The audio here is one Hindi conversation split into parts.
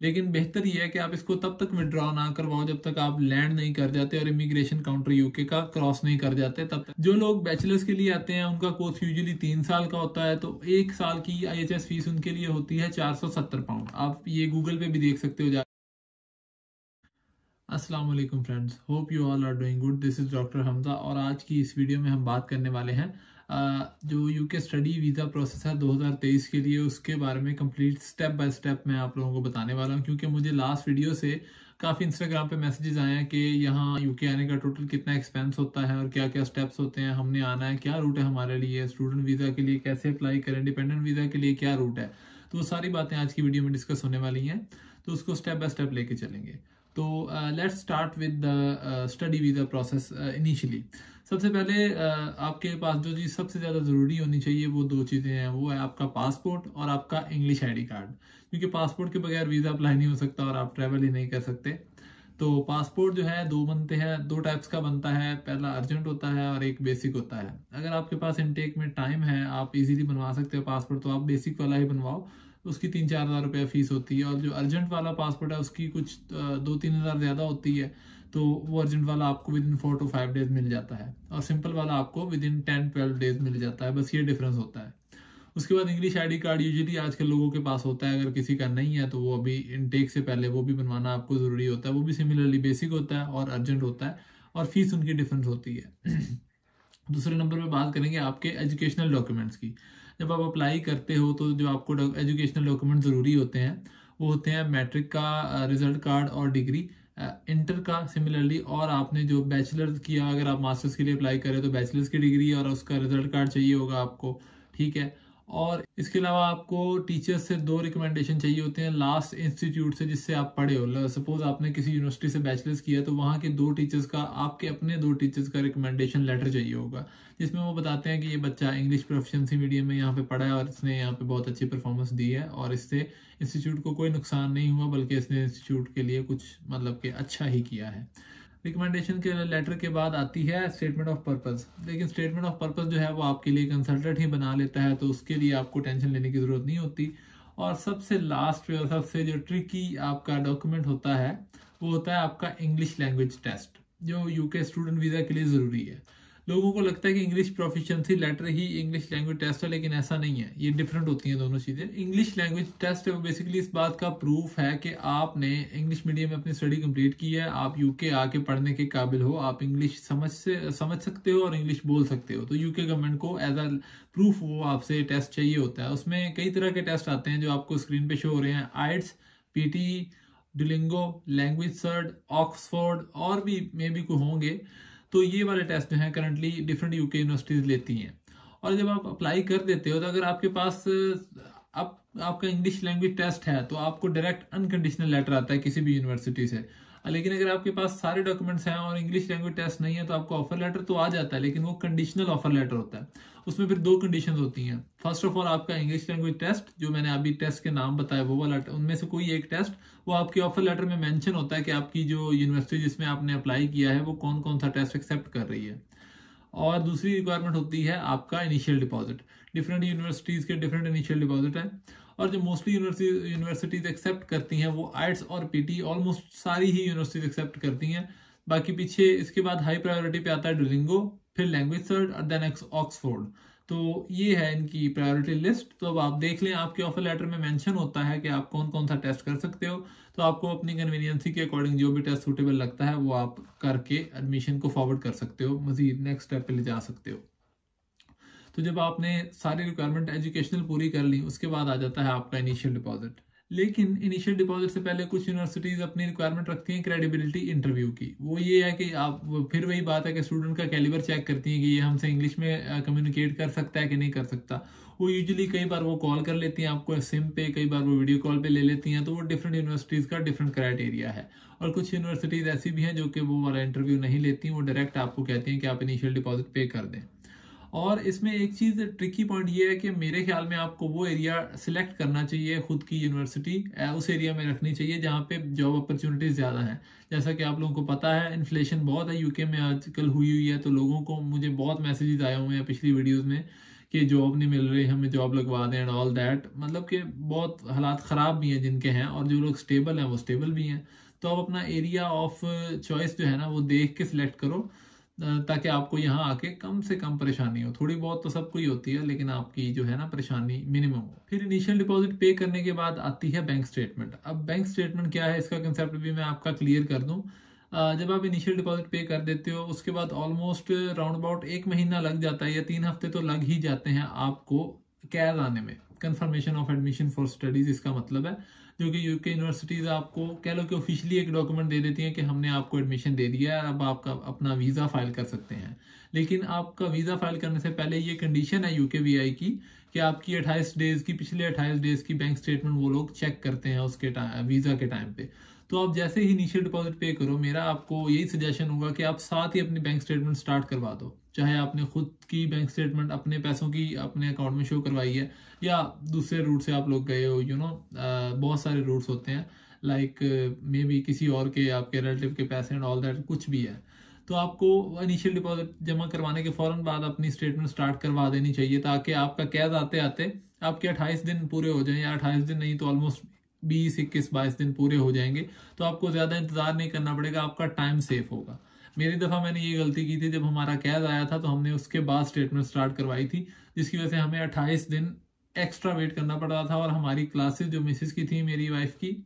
लेकिन बेहतर ये है कि आप इसको तब तक विड्रॉ ना करवाओ जब तक आप लैंड नहीं कर जाते और इमिग्रेशन काउंटर यूके का क्रॉस नहीं कर जाते। तब तक जो लोग बैचलर्स के लिए आते हैं उनका कोर्स यूजुअली 3 साल का होता है, तो 1 साल की IHS फीस उनके लिए होती है 470 पाउंड। आप ये गूगल पे भी देख सकते हो। अस्सलाम वालेकुम friends, hope you all are doing good. This is doctor Hamza और आज की इस वीडियो में हम बात करने वाले हैं जो यूके स्टडी वीज़ा प्रोसेस है 2023 के लिए, उसके बारे में कंप्लीट स्टेप बाय स्टेप मैं आप लोगों को बताने वाला हूं। क्योंकि मुझे लास्ट वीडियो से काफ़ी इंस्टाग्राम पे मैसेजेस आए हैं कि यहाँ यूके आने का टोटल कितना एक्सपेंस होता है और क्या क्या स्टेप्स होते हैं, हमने आना है, क्या रूट है हमारे लिए, स्टूडेंट वीज़ा के लिए कैसे अप्लाई करें, डिपेंडेंट वीज़ा के लिए क्या रूट है। तो वो सारी बातें आज की वीडियो में डिस्कस होने वाली हैं, तो उसको स्टेप बाय स्टेप लेके चलेंगे। तो let's start with the study visa process. Initially सबसे पहले आपके पास जो चीज़ सबसे ज़्यादा ज़रूरी होनी चाहिए वो दो चीज़ें हैं, वो है आपका पासपोर्ट और आपका इंग्लिश ID कार्ड। क्योंकि पासपोर्ट के बगैर वीज़ा अप्लाई नहीं हो सकता और आप ट्रैवल ही नहीं कर सकते। तो पासपोर्ट जो है दो बनते हैं, दो टाइप्स का बनता है, पहला अर्जेंट होता है और एक बेसिक होता है। अगर आपके पास इनटेक में टाइम है, आप इजीली बनवा सकते हो पासपोर्ट, तो आप बेसिक वाला ही बनवाओ। उसकी 3-4 हज़ार रुपया फीस होती है। और जो अर्जेंट वाला पासपोर्ट है उसकी कुछ 2-3 हज़ार ज़्यादा होती है। तो वो अर्जेंट वाला आपको विद इन 4 to 5 डेज मिल जाता है और सिंपल वाला आपको विद इन 10-12 डेज मिल जाता है। बस ये डिफरेंस होता है। उसके बाद इंग्लिश ID कार्ड यूजुअली आजकल लोगों के पास होता है। अगर किसी का नहीं है तो वो अभी इनटेक से पहले वो भी बनवाना आपको ज़रूरी होता है। वो भी सिमिलरली बेसिक होता है और अर्जेंट होता है और फीस उनकी डिफरेंस होती है। दूसरे नंबर पे बात करेंगे आपके एजुकेशनल डॉक्यूमेंट्स की। जब आप अप्लाई करते हो तो जो आपको एजुकेशनल डॉक्यूमेंट ज़रूरी होते हैं वो होते हैं मैट्रिक का रिजल्ट कार्ड और डिग्री, इंटर का सिमिलरली, और आपने जो बैचलर्स किया, अगर आप मास्टर्स के लिए अप्लाई करें तो बैचलर्स की डिग्री और उसका रिजल्ट कार्ड चाहिए होगा आपको, ठीक है। और इसके अलावा आपको टीचर्स से 2 रिकमेंडेशन चाहिए होते हैं लास्ट इंस्टीट्यूट से जिससे आप पढ़े हो। सपोज आपने किसी यूनिवर्सिटी से बैचलर्स किया तो वहाँ के 2 टीचर्स का, आपके अपने 2 टीचर्स का रिकमेंडेशन लेटर चाहिए होगा, जिसमें वो बताते हैं कि ये बच्चा इंग्लिश प्रोफिशिएंसी मीडियम में यहाँ पे पढ़ा है और इसने यहाँ पे बहुत अच्छी परफॉर्मेंस दी है और इससे इंस्टीट्यूट को कोई नुकसान नहीं हुआ, बल्कि इसने इंस्टीट्यूट के लिए कुछ मतलब कि अच्छा ही किया है। रिकमेंडेशन के लेटर के बाद आती है स्टेटमेंट ऑफ पर्पस। लेकिन स्टेटमेंट ऑफ पर्पस जो है वो आपके लिए कंसल्टेंट ही बना लेता है, तो उसके लिए आपको टेंशन लेने की ज़रूरत नहीं होती। और सबसे लास्ट पे और सबसे जो ट्रिकी आपका डॉक्यूमेंट होता है वो होता है आपका इंग्लिश लैंग्वेज टेस्ट, जो यूके स्टूडेंट वीज़ा के लिए ज़रूरी है। लोगों को लगता है कि इंग्लिश प्रोफिशिएंसी लेटर ही इंग्लिश लैंग्वेज टेस्ट है, लेकिन ऐसा नहीं है। ये डिफरेंट होती हैं दोनों चीज़ें। इंग्लिश लैंग्वेज टेस्ट है वो बेसिकली इस बात का प्रूफ है कि आपने इंग्लिश मीडियम में अपनी स्टडी कंप्लीट की है, आप यूके आके पढ़ने के काबिल हो, आप इंग्लिश समझ सकते हो और इंग्लिश बोल सकते हो। तो यूके गवर्नमेंट को एज अ प्रूफ वो आपसे टेस्ट चाहिए होता है। उसमें कई तरह के टेस्ट आते हैं जो आपको स्क्रीन पे शो हो रहे हैं। आइट्स, PTE, Duolingo, language search, Oxford और भी मे बी कोई होंगे। तो ये वाले टेस्ट जो हैं करंटली डिफरेंट यूके यूनिवर्सिटीज लेती हैं। और जब आप अप्लाई कर देते हो तो अगर आपके पास आपका इंग्लिश लैंग्वेज टेस्ट है तो आपको डायरेक्ट अनकंडीशनल लेटर आता है किसी भी यूनिवर्सिटी से। लेकिन अगर आपके पास सारे डॉक्यूमेंट्स हैं और इंग्लिश लैंग्वेज टेस्ट नहीं है तो आपको ऑफर लेटर तो आ जाता है, लेकिन वो कंडीशनल ऑफर लेटर होता है। उसमें फिर 2 कंडीशंस होती हैं। फर्स्ट ऑफ ऑल आपका इंग्लिश लैंग्वेज टेस्ट, जो मैंने अभी टेस्ट के नाम बताया वो वाला, उनमें से कोई एक टेस्ट वो आपके ऑफर लेटर में मेंशन होता है कि आपकी जो यूनिवर्सिटी जिसमें आपने अप्लाई किया है वो कौन कौन सा टेस्ट एक्सेप्ट कर रही है। और दूसरी रिक्वायरमेंट होती है आपका इनिशियल डिपॉजिट। डिफरेंट यूनिवर्सिटीज के डिफरेंट इनिशियल डिपॉजिट है और जो मोस्टली यूनिवर्सिटीज एक्सेप्ट करती हैं वो आइट्स और PTE, ऑलमोस्ट सारी ही यूनिवर्सिटीज एक्सेप्ट करती हैं। बाकी पीछे इसके बाद हाई प्रायोरिटी पे आता है डुलिंगो, फिर लैंग्वेज सर्च और देन ऑक्सफोर्ड। तो ये है इनकी प्रायोरिटी लिस्ट। तो अब आप देख लें, आपके ऑफर लेटर में मेंशन होता है कि आप कौन कौन सा टेस्ट कर सकते हो। तो आपको अपनी कन्वीनियंसी के अकॉर्डिंग जो भी टेस्ट सूटेबल लगता है वो आप करके एडमिशन को फॉरवर्ड कर सकते हो, मजीद नेक्स्ट स्टेप पे ले जा सकते हो। तो जब आपने सारी रिक्वायरमेंट एजुकेशनल पूरी कर ली उसके बाद आ जाता है आपका इनिशियल डिपॉजिट। लेकिन इनिशियल डिपॉजिट से पहले कुछ यूनिवर्सिटीज अपनी रिक्वायरमेंट रखती हैं क्रेडिबिलिटी इंटरव्यू की। वो ये है कि आप, फिर वही बात है कि स्टूडेंट का कैलिबर चेक करती हैं कि ये हमसे इंग्लिश में कम्युनिकेट कर सकता है कि नहीं कर सकता। वो यूजुअली कई बार वो कॉल कर लेती हैं आपको सिम पे, कई बार वो वीडियो कॉल पे ले लेती हैं। तो वो डिफरेंट यूनिवर्सिटीज़ का डिफरेंट क्राइटेरिया है। और कुछ यूनिवर्सिटीज़ ऐसी भी हैं जो कि वो वाला इंटरव्यू नहीं लेती, वो डायरेक्ट आपको कहती हैं कि आप इनिशियल डिपॉजिट पे कर दें। और इसमें एक चीज़ ट्रिकी पॉइंट ये है कि मेरे ख्याल में आपको वो एरिया सिलेक्ट करना चाहिए, खुद की यूनिवर्सिटी उस एरिया में रखनी चाहिए जहाँ पे जॉब अपॉर्चुनिटीज़ ज़्यादा हैं। जैसा कि आप लोगों को पता है इन्फ्लेशन बहुत है यूके में आजकल हुई है, तो लोगों को, मुझे बहुत मैसेजेस आए हुए हैं पिछली वीडियोस में कि जॉब नहीं मिल रही, हमें जॉब लगवा दें एंड ऑल दैट। मतलब कि बहुत हालात ख़राब भी हैं जिनके हैं, और जो लोग स्टेबल हैं वो स्टेबल भी हैं। तो आप अपना एरिया ऑफ चॉइस जो है ना वो देख के सिलेक्ट करो, ताकि आपको यहाँ आके कम से कम परेशानी हो। थोड़ी बहुत तो सबको ही होती है, लेकिन आपकी जो है ना परेशानी मिनिमम हो। फिर इनिशियल डिपॉजिट पे करने के बाद आती है बैंक स्टेटमेंट। अब बैंक स्टेटमेंट क्या है, इसका कंसेप्ट भी मैं आपका क्लियर कर दूं। जब आप इनिशियल डिपॉजिट पे कर देते हो, उसके बाद ऑलमोस्ट राउंड अबाउट 1 महीना लग जाता है, या 3 हफ्ते तो लग ही जाते हैं आपको कैद आने में। Confirmation of admission for studies इसका मतलब है, जो कि यूके यूनिवर्सिटीज आपको कह लो कि ऑफिशियली एक डॉक्यूमेंट दे देती हैं कि हमने आपको एडमिशन दे दिया है, अब आपका अपना वीज़ा फाइल कर सकते हैं। लेकिन आपका वीज़ा फाइल करने से पहले ये कंडीशन है यूके वीआई की कि आपकी 28 डेज की, पिछले 28 डेज की बैंक स्टेटमेंट वो लोग चेक करते हैं उसके वीज़ा के टाइम पे। तो आप जैसे ही इनिशियल डिपॉजिट पे करो, मेरा आपको यही सजेशन होगा कि आप साथ ही अपनी बैंक स्टेटमेंट स्टार्ट करवा दो। चाहे आपने खुद की बैंक स्टेटमेंट अपने पैसों की अपने अकाउंट में शो करवाई है, या दूसरे रूट से आप लोग गए हो, बहुत सारे रूट्स होते हैं, लाइक मे बी किसी और के, आपके रिलेटिव के पैसे एंड ऑल दैट, कुछ भी है। तो आपको इनिशियल डिपॉजिट जमा करवाने के फौरन बाद अपनी स्टेटमेंट स्टार्ट करवा देनी चाहिए, ताकि आपका कैद आते आते आपके 28 दिन पूरे हो जाएं, या 28 दिन नहीं तो ऑलमोस्ट 20, 21, 22 दिन पूरे हो जाएंगे। तो आपको ज़्यादा इंतजार नहीं करना पड़ेगा, आपका टाइम सेफ होगा। मेरी दफ़ा मैंने ये गलती की थी, जब हमारा कैद आया था तो हमने उसके बाद स्टेटमेंट स्टार्ट करवाई थी, जिसकी वजह से हमें 28 दिन एक्स्ट्रा वेट करना पड़ रहा था। और हमारी क्लासेस जो मिसेस की थी, मेरी वाइफ की,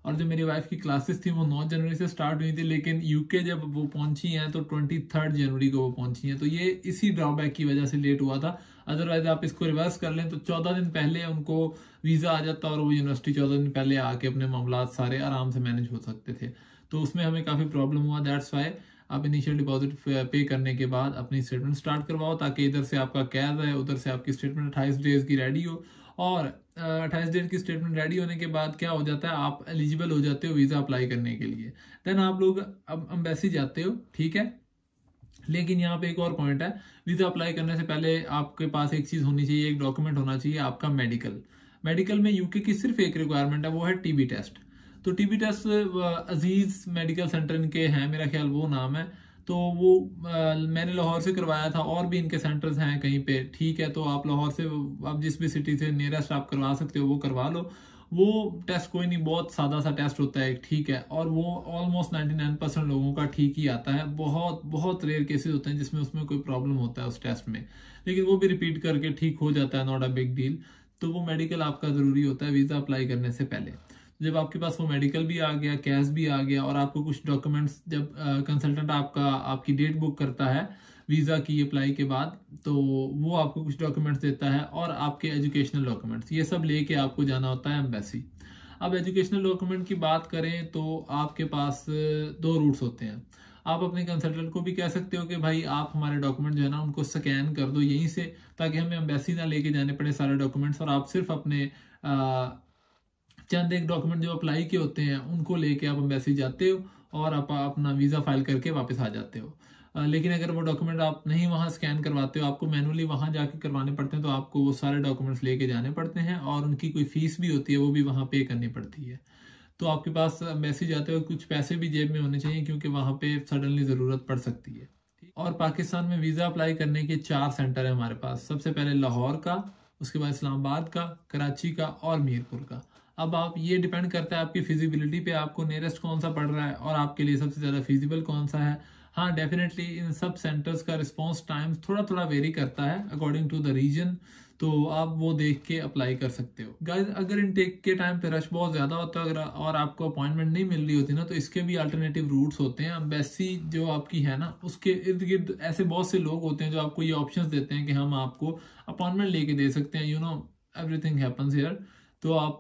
और जो मेरी वाइफ की क्लासेस थी वो 9 जनवरी से स्टार्ट हुई थी, लेकिन यूके जब वो पहुंची हैं तो 23 जनवरी को वो पहुंची हैं। तो ये इसी ड्रॉबैक की वजह से लेट हुआ था। अदरवाइज आप इसको रिवर्स कर लें तो 14 दिन पहले उनको वीज़ा आ जाता, और वो यूनिवर्सिटी 14 दिन पहले आके अपने मामला सारे आराम से मैनेज हो सकते थे। तो उसमें हमें काफ़ी प्रॉब्लम हुआ। दैट्स वाई आप इनिशियल डिपॉजिट पे करने के बाद अपनी स्टेटमेंट स्टार्ट करवाओ, ताकि इधर से आपका कैद है, उधर से आपकी स्टेटमेंट 28 डेज की रेडी हो। और 28 डेज की स्टेटमेंट रेडी होने के बाद क्या हो जाता है, आप एलिजिबल हो जाते हो वीज़ा अप्लाई करने के लिए। देन आप लोग अब एम्बेसी जाते हो, ठीक है। लेकिन यहाँ पे एक और पॉइंट है, वीज़ा अप्लाई करने से पहले आपके पास एक चीज़ होनी चाहिए, एक डॉक्यूमेंट होना चाहिए आपका मेडिकल। मेडिकल में यूके की सिर्फ एक रिक्वायरमेंट है, वो है टीबी टेस्ट। तो टीबी टेस्ट अजीज मेडिकल सेंटर इनके हैं, मेरा ख्याल वो नाम है। तो वो मैंने लाहौर से करवाया था, और भी इनके सेंटर्स हैं कहीं पे, ठीक है। तो आप लाहौर से, आप जिस भी सिटी से नियरेस्ट आप करवा सकते हो वो करवा लो। वो टेस्ट कोई नहीं, बहुत सादा सा टेस्ट होता है, ठीक है। और वो ऑलमोस्ट 99% लोगों का ठीक ही आता है। बहुत बहुत रेयर केसेस होते हैं जिसमें उसमें कोई प्रॉब्लम होता है उस टेस्ट में, लेकिन वो भी रिपीट करके ठीक हो जाता है, नॉट अ बिग डील। तो वो मेडिकल आपका ज़रूरी होता है वीज़ा अप्लाई करने से पहले। जब आपके पास वो मेडिकल भी आ गया, कैश भी आ गया, और आपको कुछ डॉक्यूमेंट्स, जब कंसल्टेंट आपकी डेट बुक करता है वीज़ा की अप्लाई के बाद, तो वो आपको कुछ डॉक्यूमेंट्स देता है, और आपके एजुकेशनल डॉक्यूमेंट्स, ये सब लेके आपको जाना होता है एम्बेसी। अब एजुकेशनल डॉक्यूमेंट की बात करें तो आपके पास 2 रूट्स होते हैं। आप अपने कंसल्टेंट को भी कह सकते हो कि भाई आप हमारे डॉक्यूमेंट जो है ना उनको स्कैन कर दो यहीं से, ताकि हमें एम्बेसी ना लेके जाने पड़े सारे डॉक्यूमेंट्स, और आप सिर्फ अपने चंद एक डॉक्यूमेंट जो अप्लाई के होते हैं उनको लेके आप एम्बेसी जाते हो, और आप अपना वीज़ा फाइल करके वापस आ जाते हो। लेकिन अगर वो डॉक्यूमेंट आप नहीं वहाँ स्कैन करवाते हो, आपको मैनुअली वहाँ जाके करवाने पड़ते हैं, तो आपको वो सारे डॉक्यूमेंट्स लेके जाने पड़ते हैं, और उनकी कोई फीस भी होती है, वो भी वहाँ पे करनी पड़ती है। तो आपके पास एम्बेसी जाते हो कुछ पैसे भी जेब में होने चाहिए, क्योंकि वहाँ पे सडनली ज़रूरत पड़ सकती है। और पाकिस्तान में वीज़ा अप्लाई करने के 4 सेंटर है हमारे पास। सबसे पहले लाहौर का, उसके बाद इस्लामाबाद का, कराची का, और मीरपुर का। अब आप, ये डिपेंड करता है आपकी फिजिबिलिटी पे, आपको नियरेस्ट कौन सा पड़ रहा है और आपके लिए सबसे ज़्यादा फिजिबल कौन सा है। हाँ, डेफिनेटली इन सब सेंटर्स का रिस्पॉन्स टाइम थोड़ा थोड़ा वेरी करता है अकॉर्डिंग टू द रीजन, तो आप वो देख के अप्लाई कर सकते हो। गाइस, अगर इनटेक के टाइम पे रश बहुत ज़्यादा होता है, अगर और आपको अपॉइंटमेंट नहीं मिल रही होती ना, तो इसके भी अल्टरनेटिव रूट्स होते हैं। एम्बेसी जो आपकी है ना, उसके इर्द गिर्द ऐसे बहुत से लोग होते हैं जो आपको ये ऑप्शंस देते हैं कि हम आपको अपॉइंटमेंट लेके दे सकते हैं, एवरीथिंग हैपन्स हियर। तो आप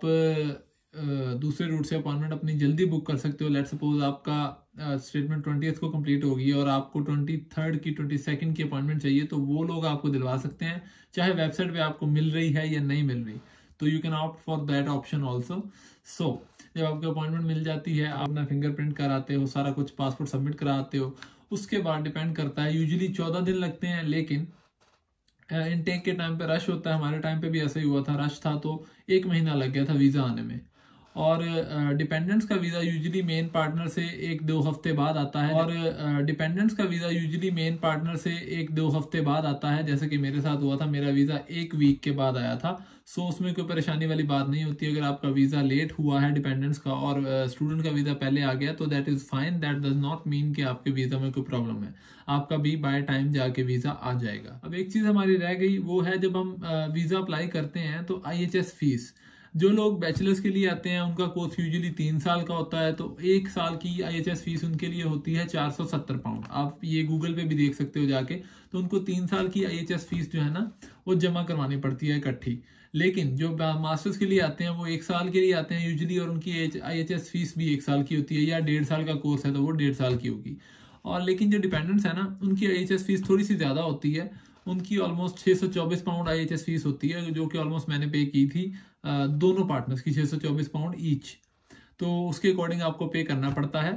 दूसरे रूट से अपॉइंटमेंट अपनी जल्दी बुक कर सकते हो। लेट सपोज आपका स्टेटमेंट 20th को कंप्लीट होगी और आपको 23rd की 22nd की अपॉइंटमेंट चाहिए, तो वो लोग आपको दिलवा सकते हैं, चाहे वेबसाइट पे आपको मिल रही है या नहीं मिल रही। तो you can opt for that option also. So जब आपको अपॉइंटमेंट मिल जाती है, आप अपना फिंगरप्रिंट कराते हो, सारा कुछ पासपोर्ट सबमिट कराते हो, उसके बाद डिपेंड करता है, यूजुअली 14 दिन लगते हैं, लेकिन इनटेक के टाइम पे रश होता है। हमारे टाइम पे भी ऐसा ही हुआ था, रश था तो 1 महीना लग गया था वीज़ा आने में। और डिपेंडेंट्स का वीज़ा यूजुअली मेन पार्टनर से 1-2 हफ्ते बाद आता है। और डिपेंडेंट्स का वीज़ा यूजुअली मेन पार्टनर से 1-2 हफ्ते बाद आता है, जैसे कि मेरे साथ हुआ था, मेरा वीज़ा 1 वीक के बाद आया था। सो उसमें कोई परेशानी वाली बात नहीं होती। अगर आपका वीज़ा लेट हुआ है डिपेंडेंट्स का और स्टूडेंट का वीज़ा पहले आ गया तो that is fine, that does not mean कि आपके वीज़ा में कोई प्रॉब्लम है, आपका भी बाय टाइम जाके वीज़ा आ जाएगा। अब एक चीज़ हमारी रह गई, वो है जब हम वीज़ा अप्लाई करते हैं तो IHS फीस। जो लोग बैचलर्स के लिए आते हैं उनका कोर्स यूजुअली 3 साल का होता है, तो 1 साल की IHS फीस उनके लिए होती है 470 पाउंड। आप ये गूगल पे भी देख सकते हो जाके। तो उनको 3 साल की IHS फीस जो है ना वो जमा करवानी पड़ती है इकट्ठी। लेकिन जो मास्टर्स के लिए आते हैं वो 1 साल के लिए आते हैं यूजुअली, और उनकी IHS फीस भी 1 साल की होती है, या 1.5 साल का कोर्स है तो वो 1.5 साल की होगी। और लेकिन जो डिपेंडेंट्स है ना उनकी IHS फीस थोड़ी सी ज़्यादा होती है। उनकी ऑलमोस्ट 624 पाउंड IHS फीस होती है, जो कि ऑलमोस्ट मैंने पे की थी दोनों पार्टनर्स की 624 पाउंड ईच। तो उसके अकॉर्डिंग आपको पे करना पड़ता है।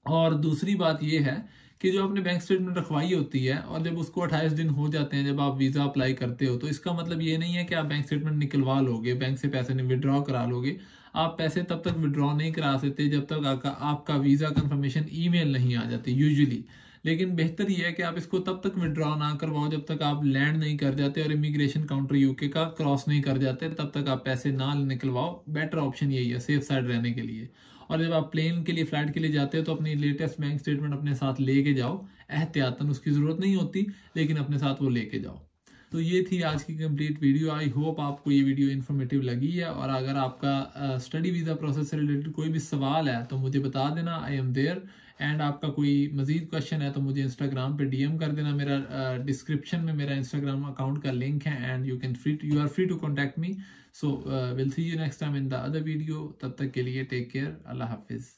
और दूसरी बात ये है कि जो आपने बैंक स्टेटमेंट रखवाई होती है और जब उसको 28 दिन हो जाते हैं जब आप वीज़ा अप्लाई करते हो, तो इसका मतलब ये नहीं है कि आप बैंक स्टेटमेंट निकलवा लोगे, बैंक से पैसे नहीं विड्रॉ करा लोगे। आप पैसे तब तक विड्रॉ नहीं करा सकते जब तक आपका वीज़ा कंफर्मेशन ईमेल नहीं आ जाती यूजुअली। लेकिन बेहतर ये है कि आप इसको तब तक विड्रॉ ना करवाओ जब तक आप लैंड नहीं कर जाते और इमिग्रेशन काउंटर यूके का क्रॉस नहीं कर जाते, तब तक आप पैसे ना निकलवाओ। बेटर ऑप्शन यही है सेफ साइड रहने के लिए। और जब आप प्लेन के लिए, फ्लाइट के लिए जाते हो तो अपनी लेटेस्ट बैंक स्टेटमेंट अपने साथ लेके जाओ एहतियातन। उसकी ज़रूरत नहीं होती लेकिन अपने साथ वो लेके जाओ। तो ये थी आज की कंप्लीट वीडियो। आई होप आपको ये वीडियो इन्फॉर्मेटिव लगी है। और अगर आपका स्टडी वीज़ा प्रोसेस से रिलेटेड कोई भी सवाल है तो मुझे बता देना, आई एम देयर। एंड आपका कोई मजीद क्वेश्चन है तो मुझे इंस्टाग्राम पे DM कर देना। मेरा डिस्क्रिप्शन में मेरा इंस्टाग्राम अकाउंट का लिंक है and you are free to contact me. So will see you next time in the other video. तब तक के लिए टेक केयर, अल्लाह हाफिज़।